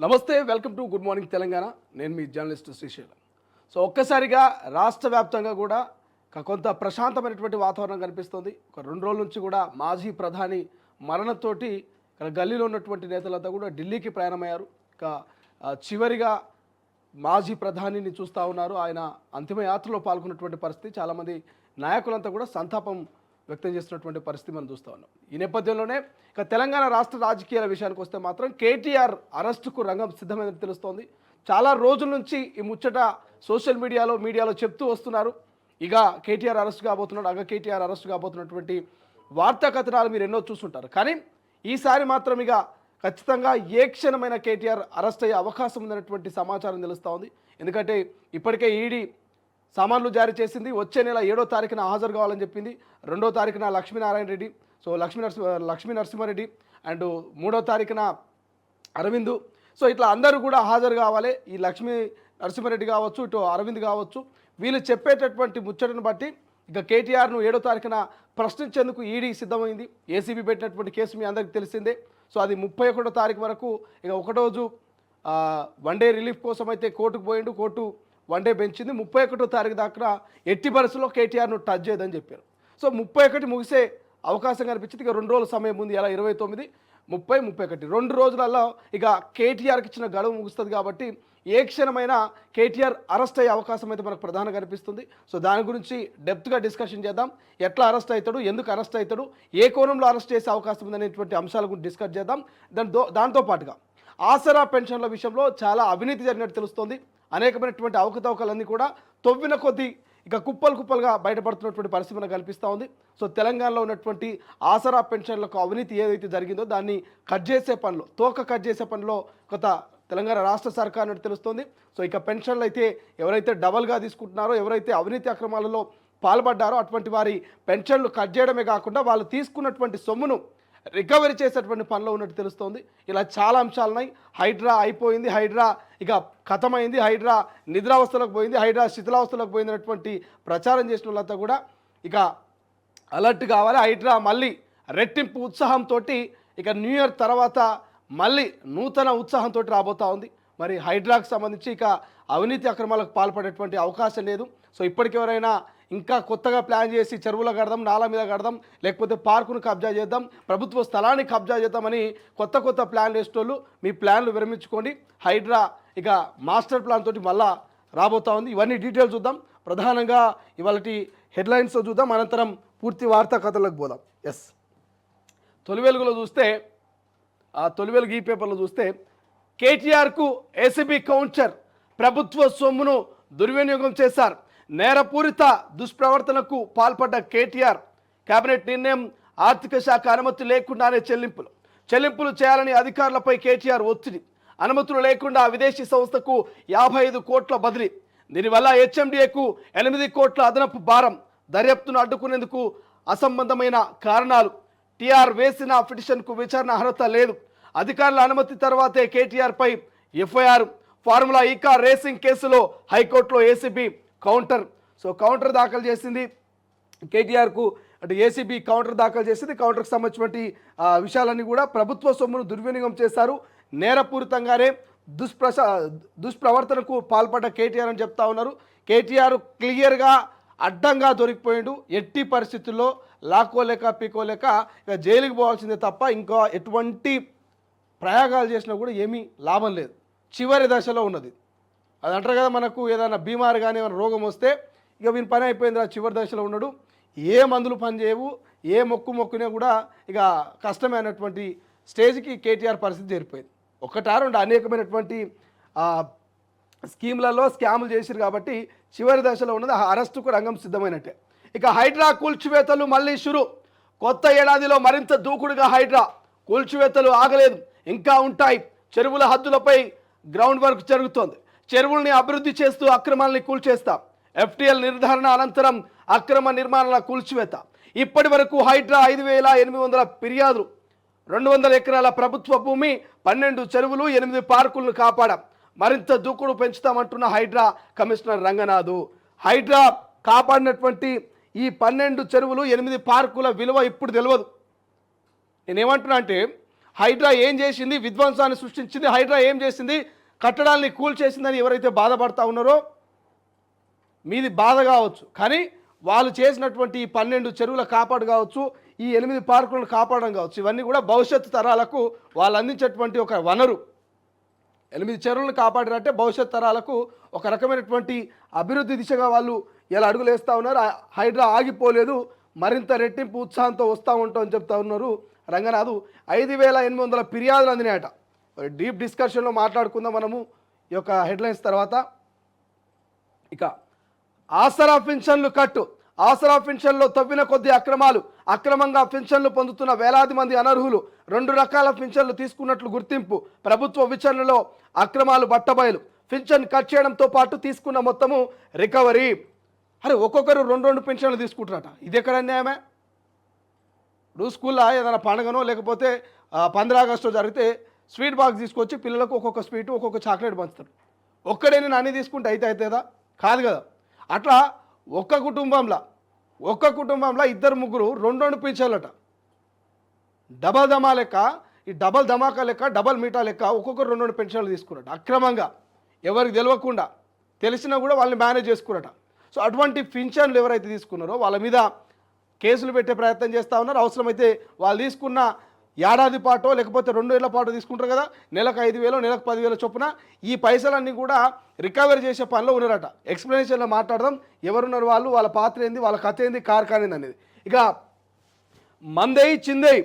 నమస్తే, welcome to good morning Telangana. నేను మీ journalist Srisailam. So ఒక్కసారిగా రాష్ట్ర వ్యాప్తంగా కూడా కొంత ప్రశాంతమైనటువంటి వాతావరణం కనిపిస్తుంది. ఒక 2 రోజుల నుంచి కూడా మాజీ ప్రధాని మరణంతోటి ఇక్కడ గల్లీలో ఉన్నటువంటి నేతలంతా కూడా ఢిల్లీకి ప్రయాణమయ్యారు. ఇక చివరిగా మాజీ ప్రధానిని చూస్తూ ఉన్నారు. ఆయన అంతిమయాత్రలో పాల్గొన్నటువంటి పరిస్థితి. చాలామంది నాయకులంతా కూడా సంతాపం వ్యక్తం చేస్తున్నటువంటి పరిస్థితి మనం చూస్తూ ఉన్నాం. ఈ నేపథ్యంలోనే ఇక తెలంగాణ రాష్ట్ర రాజకీయాల విషయానికి వస్తే మాత్రం కేటీఆర్ అరెస్టుకు రంగం సిద్ధమైనది తెలుస్తోంది. చాలా రోజుల నుంచి ఈ ముచ్చట సోషల్ మీడియాలో చెప్తూ వస్తున్నారు. ఇక కేటీఆర్ అరెస్ట్ కాబోతున్నాడు, కేటీఆర్ అరెస్ట్ కాబోతున్నటువంటి వార్తా కథనాలు మీరు ఎన్నో చూస్తుంటారు. కానీ ఈసారి మాత్రం ఇక ఖచ్చితంగా ఏ క్షణమైన కేటీఆర్ అరెస్ట్ అయ్యే అవకాశం ఉందనేటువంటి సమాచారం తెలుస్తూ ఉంది. ఎందుకంటే ఇప్పటికే ఈడీ సమన్లు జారీ చేసింది. వచ్చే నెల 7వ తారీఖున హాజరు కావాలని చెప్పింది. 2వ తారీఖున లక్ష్మీనారాయణ రెడ్డి, సో లక్ష్మీ నరసింహారెడ్డి అండ్ 3వ తారీఖున అరవింద్. సో ఇట్లా అందరూ కూడా హాజరు కావాలి. ఈ లక్ష్మీ నరసింహారెడ్డి కావచ్చు, ఇటు అరవింద్ కావచ్చు, వీళ్ళు చెప్పేటటువంటి ముచ్చటను బట్టి ఇక కేటీఆర్ను 7వ తారీఖున ప్రశ్నించేందుకు ఈడీ సిద్ధమైంది. ఏసీబీ పెట్టినటువంటి కేసు మీ అందరికీ తెలిసిందే. సో అది 31వ తారీఖు వరకు ఇక ఒకరోజు వన్డే రిలీఫ్ కోసం అయితే కోర్టుకు పోయిండు. Court one day బెంచింది. 31వ తారీఖు దాకా ఎట్టి పరిస్థితుల్లో కేటీఆర్ను టచ్ చేయదని చెప్పారు. సో 31 ముగిసే అవకాశం కనిపించింది. ఇక 2 రోజుల సమయం ఉంది. ఇలా 29, 30, 31 2 రోజులలో ఇక కేటీఆర్కి ఇచ్చిన గడువు ముగుస్తుంది. కాబట్టి ఏ క్షణమైనా కేటీఆర్ అరెస్ట్ అయ్యే అవకాశం అయితే మనకు ప్రధానంగా కనిపిస్తుంది. సో దాని గురించి డెప్త్గా డిస్కషన్ చేద్దాం. ఎట్లా అరెస్ట్ అవుతాడు, ఎందుకు అరెస్ట్ అవుతాడు, ఏ కోణంలో అరెస్ట్ చేసే అవకాశం ఉందనేటువంటి అంశాల గురించి డిస్కస్ చేద్దాం. దాంతోపాటుగా ఆసరా పెన్షన్ల విషయంలో చాలా అవినీతి జరిగినట్టు తెలుస్తోంది. అనేకమైనటువంటి అవకతవకలన్నీ కూడా తొవ్విన కొద్దీ ఇక కుప్పలుగా బయటపడుతున్నటువంటి పరిస్థితి మనకు కనిపిస్తూ ఉంది. సో తెలంగాణలో ఉన్నటువంటి ఆసరా పెన్షన్లకు అవినీతి ఏదైతే జరిగిందో దాన్ని తోక కట్ చేసే పనిలో కొత్త తెలంగాణ రాష్ట్ర సర్కార్ అని తెలుస్తోంది. సో ఇక పెన్షన్లు అయితే ఎవరైతే డబల్గా తీసుకుంటున్నారో, ఎవరైతే అవినీతి అక్రమాలలో పాల్పడ్డారో అటువంటి వారి పెన్షన్లు కట్ చేయడమే కాకుండా వాళ్ళు తీసుకున్నటువంటి సొమ్మును రికవరీ చేసేటువంటి పనిలో ఉన్నట్టు తెలుస్తోంది. ఇలా చాలా అంశాలున్నాయి. హైడ్రా అయిపోయింది, హైడ్రా ఇక ఖతమైంది, హైడ్రా నిద్రావస్థలకు పోయింది, హైడ్రా శిథిలావస్థలకు పోయింది అనేటువంటి ప్రచారం చేసిన వాళ్ళంతా కూడా ఇక అలర్ట్ కావాలి. హైడ్రా మళ్ళీ రెట్టింపు ఉత్సాహంతో ఇక న్యూ ఇయర్ తర్వాత మళ్ళీ నూతన ఉత్సాహంతో రాబోతూ ఉంది. మరి హైడ్రాకు సంబంధించి ఇక అవినీతి అక్రమాలకు పాల్పడేటువంటి అవకాశం లేదు. సో ఇప్పటికెవరైనా ఇంకా కొత్తగా ప్లాన్ చేసి చెరువుల కడదాం, నాలా మీద కడదాం, లేకపోతే పార్కును కబ్జా చేద్దాం, ప్రభుత్వ స్థలాన్ని కబ్జా చేద్దామని కొత్త ప్లాన్లు వేసేటోళ్ళు మీ ప్లాన్లు విరమించుకోండి. హైడ్రా ఇక మాస్టర్ ప్లాన్ తోటి మళ్ళా రాబోతూ ఉంది. ఇవన్నీ డీటెయిల్స్ చూద్దాం. ప్రధానంగా ఇవాళ హెడ్లైన్స్ చూద్దాం, అనంతరం పూర్తి వార్తా కథలకు పోదాం. తొలి వెలుగు ఈ పేపర్లో చూస్తే కేటీఆర్కు ఏసీబీ కౌంటర్, ప్రభుత్వ సొమ్మును దుర్వినియోగం చేశారు, నేరపూరిత దుష్ప్రవర్తనకు పాల్పడ్డ కేటీఆర్, కేబినెట్ నిర్ణయం, ఆర్థిక శాఖ అనుమతి లేకుండానే చెల్లింపులు చేయాలని అధికారులపై కేటీఆర్ ఒత్తిడి, అనుమతులు లేకుండా విదేశీ సంస్థకు 55 కోట్ల బదిలీ, దీనివల్ల హెచ్ఎండిఏకు 8 కోట్ల అదనపు భారం, దర్యాప్తును అడ్డుకునేందుకు అసంబంధమైన కారణాలు, టీఆర్ వేసిన పిటిషన్కు విచారణ అర్హత లేదు, అధికారుల అనుమతి తర్వాతే కేటీఆర్పై ఎఫ్ఐఆర్, ఫార్ములా ఈ కార్ రేసింగ్ కేసులో హైకోర్టులో ఏసీబీ కౌంటర్. సో కౌంటర్ దాఖలు చేసింది కేటీఆర్కు, అంటే ఏసీబీ కౌంటర్ దాఖలు చేసింది. కౌంటర్కి సంబంధించినటువంటి విషయాలన్నీ కూడా ప్రభుత్వ సొమ్మును దుర్వినియోగం చేశారు, నేరపూరితంగానే దుష్ప్రవర్తనకు పాల్పడ్డ కేటీఆర్ అని చెప్తా ఉన్నారు. కేటీఆర్ క్లియర్గా అడ్డంగా దొరికిపోయిండు. ఎట్టి పరిస్థితుల్లో లాక్కోలేక పీకోలేక ఇక జైలుకి పోవాల్సిందే తప్ప ఇంకా ఎటువంటి ప్రయోగాలు చేసినా కూడా ఏమీ లాభం లేదు. చివరి దశలో ఉన్నది. అది అంటారు కదా, మనకు ఏదైనా బీమారు కానీ ఏమైనా రోగం వస్తే ఇక వీని పని అయిపోయింది, ఆ చివరి దశలో ఉన్నాడు. ఏ మందులు పని చేయవు, ఏ మొక్కునే కూడా ఇక కష్టమైనటువంటి స్టేజ్కి కేటీఆర్ పరిస్థితి చేరిపోయింది. ఒకటారు అనేకమైనటువంటి స్కీమ్లలో స్కాములు చేశారు కాబట్టి చివరి దశలో ఉన్నది. అరెస్టుకు రంగం సిద్ధమైనట్టే. ఇక హైడ్రా కూల్చివేతలు మళ్ళీ షురు, కొత్త ఏడాదిలో మరింత దూకుడుగా హైడ్రా కూల్చివేతలు ఆగలేదు, ఇంకా ఉంటాయి. చెరువుల హద్దులపై గ్రౌండ్ వర్క్ జరుగుతోంది. చెరువుల్ని అభివృద్ధి చేస్తూ అక్రమాలని కూల్చేస్తాం. ఎఫ్టీఎల్ నిర్ధారణ అనంతరం అక్రమ నిర్మాణాల కూల్చివేత. ఇప్పటి వరకు హైడ్రా 5,800 ఫిర్యాదులు, 200 ఎకరాల ప్రభుత్వ భూమి, 12 చెరువులు, 8 పార్కులను కాపాడాం. మరింత దూకుడు పెంచుతామంటున్న హైడ్రా కమిషనర్ రంగనాథు. హైడ్రా కాపాడినటువంటి ఈ 12 చెరువులు, 8 పార్కుల విలువ ఇప్పుడు తెలియదు. నేనేమంటున్నా అంటే హైడ్రా ఏం చేసింది, విధ్వంసాన్ని సృష్టించింది, హైడ్రా ఏం చేసింది, కట్టడాల్ని కూల్చేసిందని ఎవరైతే బాధపడతా ఉన్నారో మీది బాధ కావచ్చు. కానీ వాళ్ళు చేసినటువంటి ఈ 12 చెరువుల కాపాడు కావచ్చు, ఈ 8 పార్కులను కాపాడడం కావచ్చు, ఇవన్నీ కూడా భవిష్యత్తు తరాలకు వాళ్ళు అందించేటువంటి ఒక వనరు. 8 చెరువులను కాపాడారంటే భవిష్యత్ తరాలకు ఒక రకమైనటువంటి అభివృద్ధి దిశగా వాళ్ళు ఇలా అడుగులు వేస్తూ ఉన్నారు. హైడ్రా ఆగిపోలేదు, మరింత రెట్టింపు ఉత్సాహంతో వస్తూ ఉంటామని చెప్తా ఉన్నారు రంగనాథు. 5,800 ఫిర్యాదులు అందినాయట. డీప్ డిస్కషన్లో మాట్లాడుకుందాం మనము ఈ యొక్క హెడ్లైన్స్ తర్వాత. ఇక ఆసరా పింఛన్లు కట్టు, ఆసరా పింఛన్లో తవ్విన కొద్ది అక్రమాలు, అక్రమంగా పింఛన్లు పొందుతున్న వేలాది మంది అనర్హులు, 2 రకాల పింఛన్లు తీసుకున్నట్లు గుర్తింపు, ప్రభుత్వ విచారణలో అక్రమాలు బట్టబయలు, పింఛన్ కట్ చేయడంతో పాటు తీసుకున్న మొత్తము రికవరీ. అరే ఒక్కొక్కరు 2 పింఛన్లు తీసుకుంటారట, ఇది ఎక్కడ అన్యాయమే? ఇప్పుడు స్కూల్లో ఏదైనా పండుగనో లేకపోతే 15 ఆగస్టు జరిగితే స్వీట్ బాక్స్ తీసుకొచ్చి పిల్లలకు ఒక్కొక్క స్వీటు ఒక్కొక్క చాక్లెట్ పంచుతారు. ఒక్కడే నేను అన్నీ తీసుకుంటే అవుతుందా? కాదు కదా. అట్లా ఒక్క కుటుంబంలో 2 ముగ్గురు 2 పింఛన్లట. డబల్ ధమా లెక్క, ఈ డబల్ ధమాకా లెక్క, డబల్ మీటా లెక్క ఒక్కొక్కరు 2 పెన్షన్లు తీసుకున్నట అక్రమంగా, ఎవరికి తెలియకుండా, తెలిసినా కూడా వాళ్ళని మేనేజ్ చేసుకున్నట. సో అటువంటి పింఛన్లు ఎవరైతే తీసుకున్నారో వాళ్ళ మీద కేసులు పెట్టే ప్రయత్నం చేస్తూ ఉన్నారు. అవసరమైతే వాళ్ళు తీసుకున్న ఏడాది పాటో లేకపోతే 2 ఏళ్ల పాటో తీసుకుంటారు కదా, నెలకు 5,000 నెలకు 10,000 చొప్పున ఈ పైసలన్నీ కూడా రికవరీ చేసే పనిలో ఉన్నారట. ఎక్స్ప్లెనేషన్లో మాట్లాడదాం, ఎవరున్నారు వాళ్ళు, వాళ్ళ పాత్ర ఏంది, వాళ్ళ కథ ఏంది, కార్ఖానేది అనేది. ఇక మందై చిందై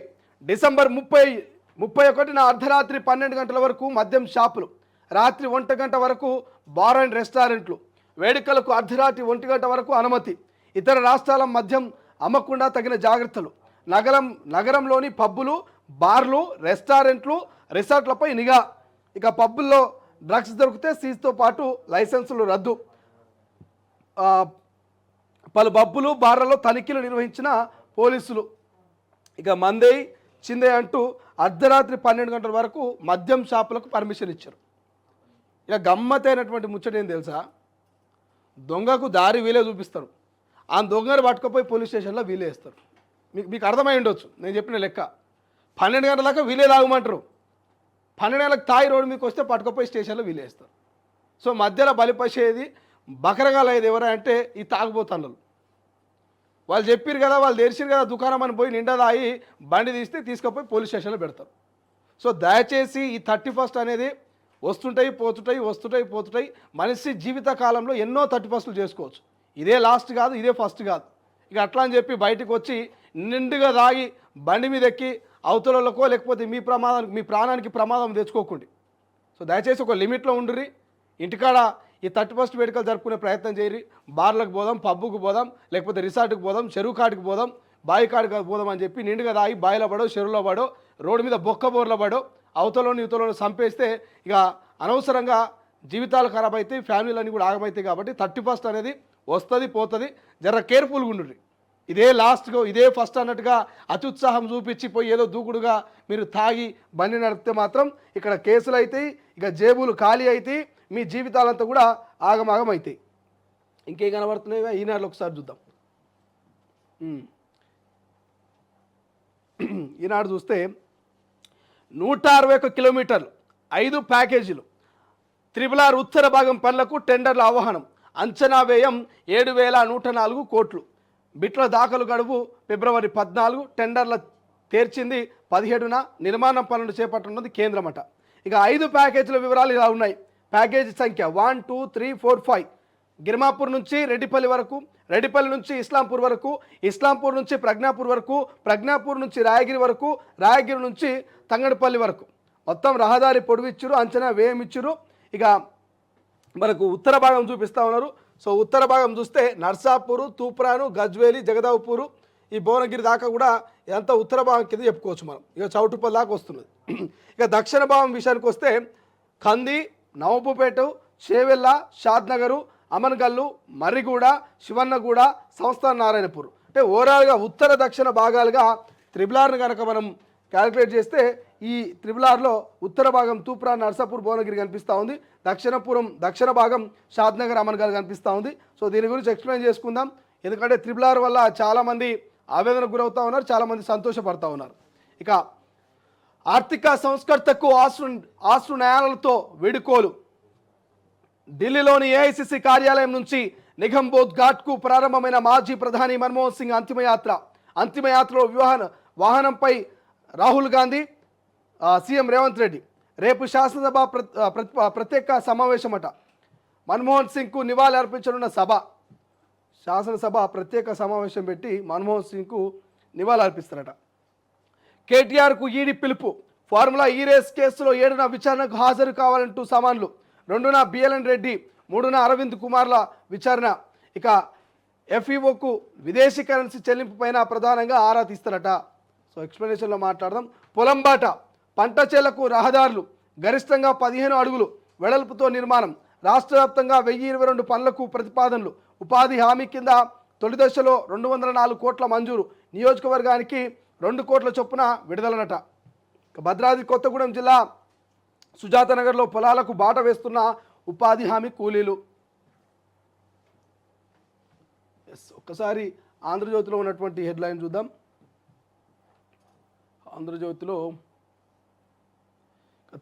డిసెంబర్ 31 అర్ధరాత్రి 12 గంటల వరకు మద్యం షాపులు, రాత్రి 1 గంట వరకు బార్ అండ్ రెస్టారెంట్లు, వేడుకలకు అర్ధరాత్రి 1 గంట వరకు అనుమతి, ఇతర రాష్ట్రాల మద్యం అమ్మకుండా తగిన జాగ్రత్తలు, నగరంలోని పబ్బులు, బార్లు, రెస్టారెంట్లు, రిసార్ట్లపై నిఘా. ఇక పబ్బుల్లో డ్రగ్స్ దొరికితే సీజ్తో పాటు లైసెన్సులు రద్దు. పలు పబ్బులు, బార్లలో తనిఖీలు నిర్వహించిన పోలీసులు. ఇక మందే చిందే అంటూ అర్ధరాత్రి 12 గంటల వరకు మద్యం షాపులకు పర్మిషన్ ఇచ్చారు. ఇక గమ్మతైనటువంటి ముచ్చట ఏం తెలుసా, దొంగకు దారి వీలే చూపిస్తారు, ఆ దొంగను పట్టుకుపోయి పోలీస్ స్టేషన్లో వీలే వేస్తారు. మీకు అర్థమై ఉండొచ్చు నేను చెప్పిన లెక్క. 12 గంటల దాకా వీలే తాగమంటారు, 12 గంటలకు తాయి రోడ్డు మీకు వస్తే పట్టుకుపోయి స్టేషన్లో వీలే వేస్తారు. సో మధ్యలో బలిపసేది బకరగాలయ్యేది ఎవరా అంటే ఈ తాగుబోతున్నారు. వాళ్ళు చెప్పారు కదా, వాళ్ళు తెరిచారు కదా దుకాణం అని పోయి నిండా తాగి బండి తీస్తే తీసుకుపోయి పోలీస్ స్టేషన్లో పెడతారు. సో దయచేసి ఈ 31st అనేది వస్తుంటాయి పోతుంటాయి. మనిషి జీవిత కాలంలో ఎన్నో 31స్టులు చేసుకోవచ్చు. ఇదే లాస్ట్ కాదు, ఇదే ఫస్ట్ కాదు. ఇక అట్లా అని చెప్పి బయటకు వచ్చి నిండుగా తాగి బండి మీద ఎక్కి అవతలకో లేకపోతే మీ ప్రాణానికి ప్రమాదం తెచ్చుకోకండి. సో దయచేసి ఒక లిమిట్లో ఉండుర్రి. ఇంటికాడ ఈ 31st వేడుకలు జరుపుకునే ప్రయత్నం చేయరి. బార్లకు పోదాం, పబ్బుకు పోదాం, లేకపోతే రిసార్ట్కి పోదాం, చెరువు కాడికి పోదాం, బావి కాడికి పోదాం అని చెప్పి నిండుగా తాగి బావిలో పడో, చెరువులో పడో, రోడ్డు మీద బొక్క బోర్లో పడో, అవతలోని ఇవతలోని చంపేస్తే ఇక అనవసరంగా జీవితాలు ఖరాబ్ అవుతాయి, ఫ్యామిలీలన్నీ కూడా ఆగమవుతాయి. కాబట్టి 31st అనేది వస్తుంది పోతుంది, జర కేర్ఫుల్గా ఉండుర్రి. ఇదే లాస్ట్గా ఇదే ఫస్ట్ అన్నట్టుగా అత్యుత్సాహం చూపించి పోయి ఏదో దూకుడుగా మీరు తాగి బండి నడిపితే మాత్రం ఇక్కడ కేసులు అవుతాయి, ఇక జేబులు ఖాళీ అవుతాయి, మీ జీవితాలంతా కూడా ఆగమాగం అవుతాయి. ఇంకేం కనబడుతున్నాయి ఈనాడులో ఒకసారి చూద్దాం. ఈనాడు చూస్తే 161 కిలోమీటర్లు 5 ప్యాకేజీలు, RRR ఉత్తర భాగం పనులకు టెండర్ల ఆహ్వానం, అంచనా వ్యయం 7,104 కోట్లు, బిట్ల దాఖలు గడువు ఫిబ్రవరి 14, టెండర్ల తేర్చింది 17న, నిర్మాణం పనులు చేపట్టనున్నది కేంద్రమట. ఇక 5 ప్యాకేజీల వివరాలు ఇలా ఉన్నాయి. ప్యాకేజీ సంఖ్య 1, 2, 3, 4, 5. గిర్మాపూర్ నుంచి రెడ్డిపల్లి వరకు, రెడ్డిపల్లి నుంచి ఇస్లాంపూర్ వరకు, ఇస్లాంపూర్ నుంచి ప్రజ్ఞాపూర్ వరకు, ప్రజ్ఞాపూర్ నుంచి రాయగిరి వరకు, రాయగిరి నుంచి తంగడపల్లి వరకు. మొత్తం రహదారి పొడవు ఇచ్చారు, అంచనా వ్యయం ఇచ్చారు. ఇక మనకు ఉత్తర భాగం చూపిస్తూ ఉన్నారు. సో ఉత్తర భాగం చూస్తే నర్సాపూరు, తూప్రాను, గజ్వేలి, జగదావ్పూరు, ఈ భువనగిరి దాకా కూడా ఇదంతా ఉత్తర భాగం కింద చెప్పుకోవచ్చు మనం. ఇక చౌటుపల్లి దాకా వస్తున్నది. ఇక దక్షిణ భాగం విషయానికి వస్తే కంది, నవపూపేట, చేవెళ్ళ, షాద్నగరు, అమన్గల్లు, మర్రిగూడ, శివన్నగూడ, సంస్థాన్ నారాయణపూర్. అంటే ఓవరాల్గా ఉత్తర దక్షిణ భాగాలుగా RRRను కనుక మనం క్యాలిక్యులేట్ చేస్తే ఈ RRRలో ఉత్తర భాగం తూప్రా, నర్సాపూర్, భువనగిరి కనిపిస్తూ ఉంది. దక్షిణ భాగం షాద్నగర్, అమన్గల్ కనిపిస్తూ ఉంది. సో దీని గురించి ఎక్స్ప్లెయిన్ చేసుకుందాం. ఎందుకంటే RRR వల్ల చాలామంది ఆవేదనకు గురవుతూ ఉన్నారు, చాలామంది సంతోషపడుతూ ఉన్నారు. ఇక ఆర్థిక సంస్కర్తకు ఆశ్రు న్యాయాలతో వేడుకోలు. ఢిల్లీలోని ఏఐసిసి కార్యాలయం నుంచి నిగంబోధ్ ఘాట్కు ప్రారంభమైన మాజీ ప్రధాని మన్మోహన్ సింగ్ అంతిమయాత్రలో వాహనంపై రాహుల్ గాంధీ, సీఎం రేవంత్ రెడ్డి. రేపు శాసనసభ ప్రత్యేక సమావేశమట. మన్మోహన్ సింగ్కు నివాళి అర్పించనున్న సభ. శాసనసభ ప్రత్యేక సమావేశం పెట్టి మన్మోహన్ సింగ్కు నివాళి అర్పిస్తారట. కేటీఆర్కు ఈడీ పిలుపు. ఫార్ములా ఈ రేస్ కేసులో 7న విచారణకు హాజరు కావాలంటూ సమన్లు. 2న బిఎల్ఎన్ రెడ్డి, 3న అరవింద్ కుమార్ల విచారణ. ఇక ఎఫ్ఈఓకు విదేశీ కరెన్సీ చెల్లింపు పైన ప్రధానంగా ఆరా తీస్తారట. సో ఎక్స్ప్లెనేషన్లో మాట్లాడదాం. పొలంబాట, పంట చేలకు రహదారులు, గరిష్టంగా 15 అడుగులు వెడల్పుతో నిర్మాణం. రాష్ట్ర వ్యాప్తంగా 1022 పనులకు ప్రతిపాదనలు. ఉపాధి హామీ కింద తొలి దశలో 204 కోట్ల మంజూరు. నియోజకవర్గానికి 2 కోట్ల చొప్పున విడుదలనట. భద్రాద్రి కొత్తగూడెం జిల్లా సుజాతనగర్లో పొలాలకు బాట వేస్తున్న ఉపాధి హామీ కూలీలు. ఒక్కసారి ఆంధ్రజ్యోతిలో ఉన్నటువంటి హెడ్లైన్ చూద్దాం. ఆంధ్రజ్యోతిలో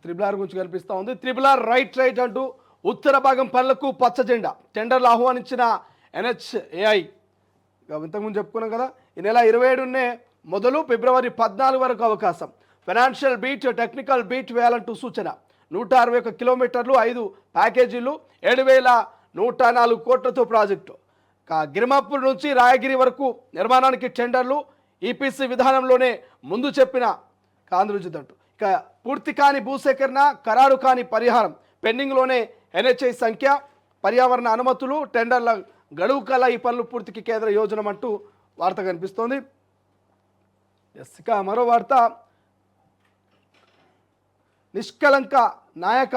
త్రిబుల్ ఆర్ గురించి కనిపిస్తూ ఉంది. త్రిబుల్ ఆర్ రైట్ అంటూ ఉత్తర భాగం పనులకు పచ్చ జెండా. టెండర్లు ఆహ్వానించిన NHAI. ఇంతకుముందు చెప్పుకున్నాం కదా, ఈ నెల 27నే మొదలు ఫిబ్రవరి 14 వరకు అవకాశం. ఫైనాన్షియల్ బీట్, టెక్నికల్ బీట్ వేయాలంటూ సూచన. 161 కిలోమీటర్లు, 5 ప్యాకేజీలు, 7,104 కోట్లతో ప్రాజెక్టు. గిరిమాపూర్ నుంచి రాయగిరి వరకు నిర్మాణానికి టెండర్లు. ఈపీసీ విధానంలోనే ముందు చెప్పిన ఆంధ్రజ్యోతి అంటూ. ఇక పూర్తి కాని భూసేకరణ, ఖరారు కాని పరిహారం. పెండింగ్లోనే NHAI సంఖ్య, పర్యావరణ అనుమతులు, టెండర్ల గడువు కల ఈ పనులు పూర్తికి కేంద్ర యోజన అంటూ వార్త కనిపిస్తోంది. ఇక మరో వార్త, నిష్కలంక నాయక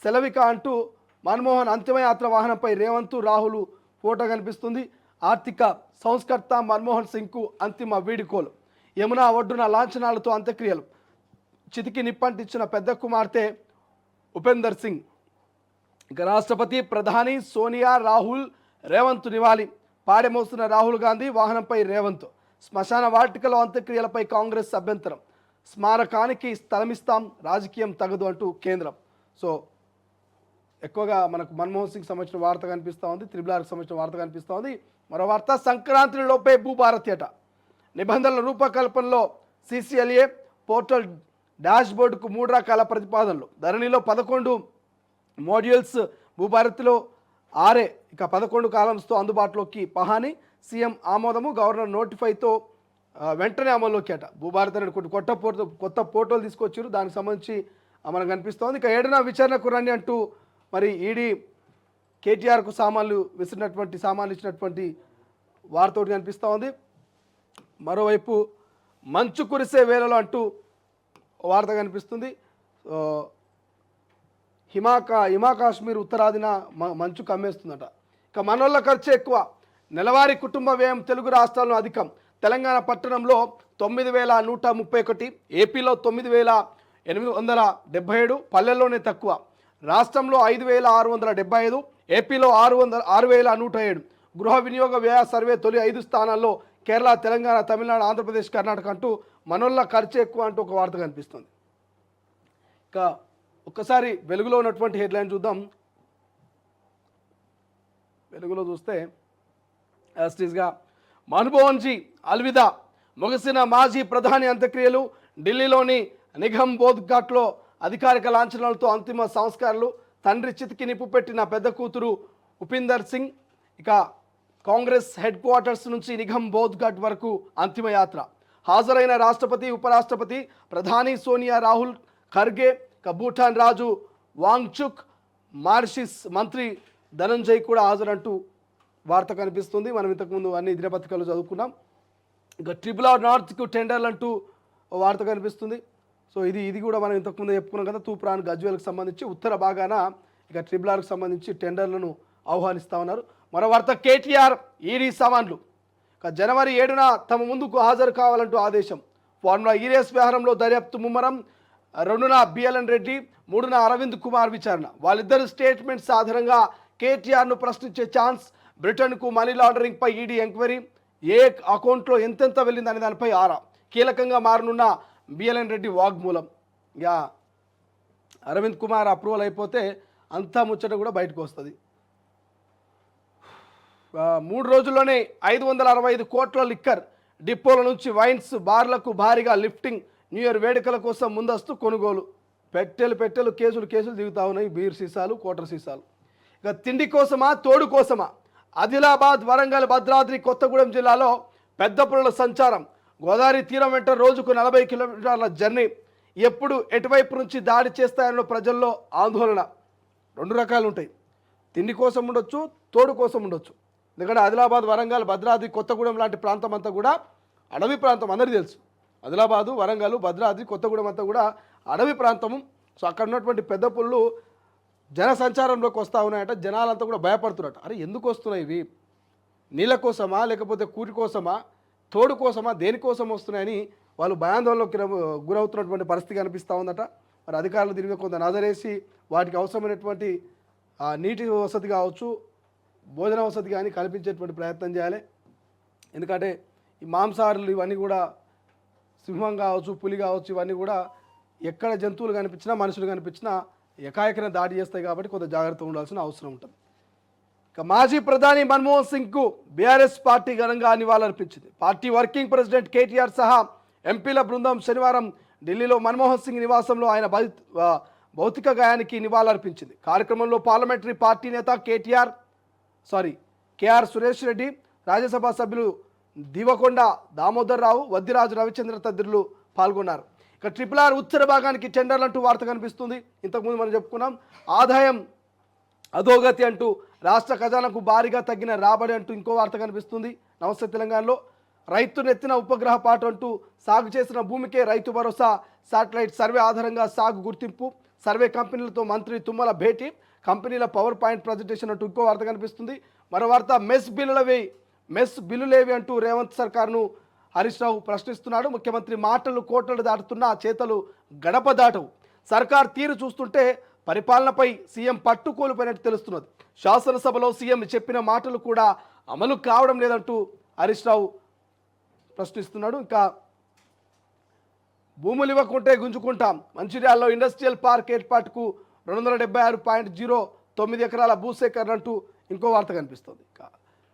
సెలవిక అంటూ మన్మోహన్ అంతిమయాత్ర వాహనంపై రేవంత్, రాహుల్ ఫోటో కనిపిస్తుంది. ఆర్థిక సంస్కర్త మన్మోహన్ సింగ్కు అంతిమ వీడుకోలు. యమునా ఒడ్డున లాంఛనాలతో అంత్యక్రియలు. చితికి నిప్పంటించిన పెద్ద కుమార్తె ఉపేందర్ సింగ్. ఇక రాష్ట్రపతి, ప్రధాని, సోనియా, రాహుల్, రేవంత్ నివాళి. పాడెమోస్తున్న రాహుల్ గాంధీ, వాహనంపై రేవంత్. శ్మశాన వాటికలో అంత్యక్రియలపై కాంగ్రెస్ అభ్యంతరం. స్మారకానికి స్థలమిస్తాం, రాజకీయం తగదు అంటూ కేంద్రం. సో ఎక్కువగా మనకు మన్మోహన్ సింగ్ సంబంధించిన వార్త కనిపిస్తూ ఉంది. త్రిబుల్ ఆర్కి సంబంధించిన వార్త కనిపిస్తూ ఉంది. మరో వార్త, సంక్రాంతిలోపే భూభారతి అట. నిబంధనల రూపకల్పనలో CCLA పోర్టల్ డాష్ బోర్డుకు 3 రకాల ప్రతిపాదనలు. ధరణిలో 11 మోడ్యూల్స్, భూభారతిలో 6. ఇక 11 కాలమ్స్తో అందుబాటులోకి. పహాని సీఎం ఆమోదము, గవర్నర్ నోటిఫైతో వెంటనే అమల్లోకి అట. భూభారతి అనేది కొత్త పోర్టల్ తీసుకొచ్చారు, దానికి సంబంధించి మనకు కనిపిస్తోంది. ఇక 7న విచారణకు రండి అంటూ మరి ఈడీ కేటీఆర్కు సామాన్లు ఇచ్చినటువంటి వార్తోటి కనిపిస్తూ ఉంది. మరోవైపు మంచు కురిసే వేళలో అంటూ వార్త కనిపిస్తుంది. హిమా కాశ్మీర్ ఉత్తరాదిన మంచు కమ్మేస్తుందట. ఇక మనోళ్ళ ఖర్చు ఎక్కువ. నెలవారీ కుటుంబ వ్యయం తెలుగు రాష్ట్రాల్లో అధికం. తెలంగాణ పట్టణంలో 9,131, ఏపీలో 9,877, పల్లెల్లోనే తక్కువ. రాష్ట్రంలో 5,675, ఏపీలో 6,107. గృహ వినియోగ వ్యయ సర్వే తొలి 5 స్థానాల్లో కేరళ, తెలంగాణ, తమిళనాడు, ఆంధ్రప్రదేశ్, కర్ణాటక అంటూ మనోళ్ళ ఖర్చు ఎక్కువ అంటూ ఒక వార్త కనిపిస్తుంది. ఇక ఒక్కసారి వెలుగులో ఉన్నటువంటి హెడ్లైన్ చూద్దాం. వెలుగులో చూస్తే యాస్టీస్గా మన్మోహన్జీ అల్విదా. ముగిసిన మాజీ ప్రధాని అంత్యక్రియలు. ఢిల్లీలోని నిగంబోధ్ ఘాట్లో అధికారిక లాంఛనాలతో అంతిమ సంస్కారాలు. తండ్రి చితికి నిప్పు పెట్టిన పెద్ద కూతురు ఉపేందర్ సింగ్. ఇక కాంగ్రెస్ హెడ్ క్వార్టర్స్ నుంచి నిగంబోధ్ ఘాట్ వరకు అంతిమయాత్ర. హాజరైన రాష్ట్రపతి, ఉపరాష్ట్రపతి, ప్రధాని సోనియా, రాహుల్, ఖర్గే, భూటాన్ రాజు వాంగ్చుక్, మారిషస్ మంత్రి ధనంజయ్ కూడా హాజరంటూ వార్త కనిపిస్తుంది. మనం ఇంతకుముందు అన్ని దినపత్రికలు చదువుకున్నాం. ఇక ట్రిబుల్ ఆర్ నార్త్కు టెండర్లు అంటూ వార్త కనిపిస్తుంది. సో ఇది కూడా మనం ఇంతకుముందు చెప్పుకున్నాం కదా, తూప్రాన్, గజ్వేల్కి సంబంధించి ఉత్తర భాగాన ఇక ట్రిబుల్ ఆర్కి సంబంధించి టెండర్లను ఆహ్వానిస్తూ ఉన్నారు. మరో వార్త, కేటీఆర్ ఈడీ సవాన్లు. ఇక జనవరి 7న తమ ముందుకు హాజరు కావాలంటూ ఆదేశం. ఫార్ములా ఈ రేస్ వ్యవహారంలో దర్యాప్తు ముమ్మరం. 2న బిఎల్ఎన్ రెడ్డి, 3న అరవింద్ కుమార్ విచారణ. వాళ్ళిద్దరు స్టేట్మెంట్స్ ఆధారంగా కేటీఆర్ను ప్రశ్నించే ఛాన్స్. బ్రిటన్కు మనీ లాండరింగ్ పై ఈడీ ఎంక్వైరీ. ఏ అకౌంట్లో ఎంతెంత వెళ్ళింది అనే దానిపై ఆరా. కీలకంగా మారనున్న బిఎల్ఎన్ రెడ్డి వాగ్మూలం. ఇక అరవింద్ కుమార్ అప్రూవల్ అయిపోతే అంతా ముచ్చట కూడా బయటకు వస్తుంది. 3 రోజుల్లోనే 565 కోట్ల లిక్కర్ డిపోల నుంచి వైన్స్ బార్లకు భారీగా లిఫ్టింగ్. న్యూ ఇయర్ వేడుకల కోసం ముందస్తు కొనుగోలు. పెట్టెలు కేసులు దిగుతా ఉన్నాయి. బీర్ సీసాలు, కోటర్ సీసాలు. ఇక తిండి కోసమా, తోడు కోసమా? ఆదిలాబాద్, వరంగల్, భద్రాద్రి కొత్తగూడెం జిల్లాలో పెద్ద పులుల సంచారం. గోదావరి తీరం వెంట రోజుకు 40 కిలోమీటర్ల జర్నీ. ఎప్పుడు ఎటువైపు నుంచి దాడి చేస్తాయన్న ప్రజల్లో ఆందోళన. 2 రకాలు ఉంటాయి. తిండి కోసం ఉండొచ్చు, తోడు కోసం ఉండొచ్చు. ఎందుకంటే ఆదిలాబాద్, వరంగల్, భద్రాద్రి కొత్తగూడెం లాంటి ప్రాంతం అంతా కూడా అడవి ప్రాంతం, అందరికీ తెలుసు. ఆదిలాబాదు, వరంగల్, భద్రాద్రి కొత్తగూడెం అంతా కూడా అడవి ప్రాంతము. సో అక్కడ ఉన్నటువంటి పెద్ద పుళ్ళు జన సంచారంలోకి వస్తూ ఉన్నాయట. జనాలంతా కూడా భయపడుతున్నట్టు. అరే ఎందుకు వస్తున్నాయి ఇవి? నీళ్ళ కోసమా, లేకపోతే కూటి కోసమా, తోడు కోసమా, దేనికోసం వస్తున్నాయని వాళ్ళు భయాందోళనలోకి గురవుతున్నటువంటి పరిస్థితి కనిపిస్తూ ఉందట. మరి అధికారులు దీని మీద కొంత నజరేసి వాటికి అవసరమైనటువంటి నీటి వసతి కావచ్చు, భోజన వసతి కానీ కల్పించేటువంటి ప్రయత్నం చేయాలి. ఎందుకంటే ఈ మాంసాహారులు ఇవన్నీ కూడా సింహం కావచ్చు, పులి కావచ్చు, ఇవన్నీ కూడా ఎక్కడ జంతువులు కనిపించినా, మనుషులు కనిపించినా ఏకాఏకన దాడి చేస్తాయి. కాబట్టి కొంత జాగ్రత్తగా ఉండాల్సిన అవసరం ఉంటుంది. ఇక మాజీ ప్రధాని మన్మోహన్ సింగ్కు బీఆర్ఎస్ పార్టీ ఘనంగా నివాళులర్పించింది. పార్టీ వర్కింగ్ ప్రెసిడెంట్ కేటీఆర్ సహా ఎంపీల బృందం శనివారం ఢిల్లీలో మన్మోహన్ సింగ్ నివాసంలో ఆయన భౌతిక గాయానికి నివాళులర్పించింది. కార్యక్రమంలో పార్లమెంటరీ పార్టీ నేత కేఆర్ సురేష్ రెడ్డి, రాజ్యసభ సభ్యులు దివకొండ దామోదర్ రావు, వద్దిరాజు రవిచంద్ర తదితరులు పాల్గొన్నారు. ఇక RRR ఉత్తర భాగానికి టెండర్లు అంటూ వార్త కనిపిస్తుంది. ఇంతకుముందు మనం చెప్పుకున్నాం. ఆదాయం అధోగతి అంటూ రాష్ట్ర ఖజానాకు భారీగా తగ్గిన రాబడి అంటూ ఇంకో వార్త కనిపిస్తుంది. నమస్తే తెలంగాణలో రైతునెత్తిన ఉపగ్రహ పాటు అంటూ సాగు చేసిన భూమికే రైతు భరోసా శాటిలైట్ సర్వే ఆధారంగా సాగు గుర్తింపు. సర్వే కంపెనీలతో మంత్రి తుమ్మల భేటీ. కంపెనీల పవర్ పాయింట్ ప్రజెంటేషన్ అంటూ ఇంకో వార్త కనిపిస్తుంది. మరో వార్త మెస్ బిల్లులేవి అంటూ రేవంత్ సర్కార్ను హరీష్ రావు ప్రశ్నిస్తున్నాడు. ముఖ్యమంత్రి మాటలు కోటలు దాటుతున్నా చేతలు గడప దాటవు. సర్కార్ తీరు చూస్తుంటే పరిపాలనపై సీఎం పట్టు కోల్పోయినట్టు తెలుస్తున్నది. శాసనసభలో సీఎం చెప్పిన మాటలు కూడా అమలు కావడం లేదంటూ హరీష్ రావు ప్రశ్నిస్తున్నాడు. ఇంకా భూములు ఇవ్వకుంటే గుంజుకుంటాం. మంచిర్యాలలో ఇండస్ట్రియల్ పార్క్ ఏర్పాటుకు 276.09 ఎకరాల భూసేకరణ అంటూ ఇంకో వార్త కనిపిస్తుంది. ఇంకా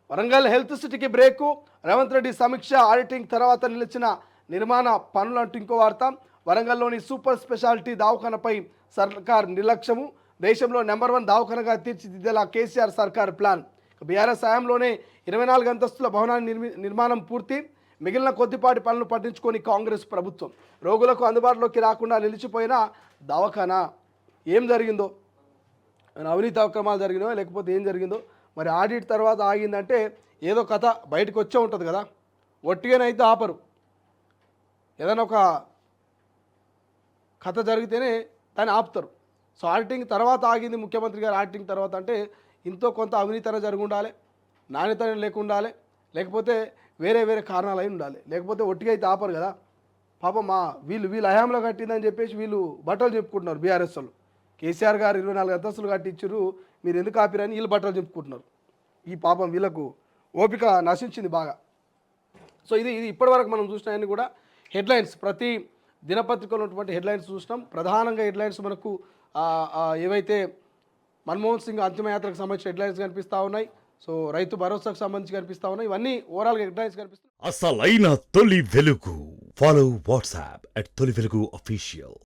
వరంగల్ హెల్త్ సిటీకి బ్రేకు. రేవంత్ రెడ్డి సమీక్ష, ఆడిటింగ్ తర్వాత నిలిచిన నిర్మాణ పనులు అంటూ ఇంకో వార్త. వరంగల్లోని సూపర్ స్పెషాలిటీ దవాఖానపై సర్కార్ నిర్లక్ష్యము. దేశంలో నెంబర్ 1 దవాఖానగా తీర్చిదిద్దేలా కేసీఆర్ సర్కార్ ప్లాన్. బీఆర్ఎస్ హయాంలోనే 24 అంతస్తుల భవనాన్ని నిర్మాణం పూర్తి. మిగిలిన కొద్దిపాటి పనులు పట్టించుకొని కాంగ్రెస్ ప్రభుత్వం. రోగులకు అందుబాటులోకి రాకుండా నిలిచిపోయిన దవాఖానా. ఏం జరిగిందో, అవినీతి అక్రమాలు జరిగినో లేకపోతే ఏం జరిగిందో మరి. ఆడిట్ తర్వాత ఆగిందంటే ఏదో కథ బయటకు వచ్చే ఉంటుంది కదా. ఒట్టిగానైతే ఆపరు. ఏదైనా ఒక కథ జరిగితేనే దాన్ని ఆపుతారు. సో ఆడిటింగ్ తర్వాత ఆగింది ముఖ్యమంత్రి గారు. ఆడిటింగ్ తర్వాత అంటే ఇంతో కొంత అవినీతి జరిగి ఉండాలి, నాణ్యత లేకుండాలి, లేకపోతే వేరే కారణాలు అయి ఉండాలి. లేకపోతే ఒట్టిగా అయితే ఆపరు కదా. పాపం వీళ్ళు హయాంలో కట్టిందని చెప్పేసి వీళ్ళు బట్టలు చెప్పుకుంటున్నారు. బీఆర్ఎస్ వాళ్ళు కేసీఆర్ గారు 24 అంతస్తులు కట్టించారు, మీరు ఎందుకు ఆపిరని వీళ్ళు బట్టలు చెప్పుకుంటున్నారు. ఈ పాపం వీళ్ళకు ఓపిక నశించింది బాగా. సో ఇది ఇప్పటివరకు మనం చూసినవన్నీ కూడా హెడ్లైన్స్. ప్రతి దినపత్రికలో ఉన్నటువంటి హెడ్లైన్స్ చూసినాం. ప్రధానంగా హెడ్లైన్స్ మనకు ఏవైతే మన్మోహన్ సింగ్ అంతిమయాత్రకు సంబంధించిన హెడ్లైన్స్ కనిపిస్తూ ఉన్నాయి. సో రైతు భరోసాకు సంబంధించి కనిపిస్తూ ఉన్నాయి. ఇవన్నీ ఓవరాల్గా హెడ్లైన్స్ కనిపిస్తున్నాయి. అసలైన తొలి వెలుగు. ఫాలో వాట్సాప్ @తొలి వెలుగు అఫీషియల్.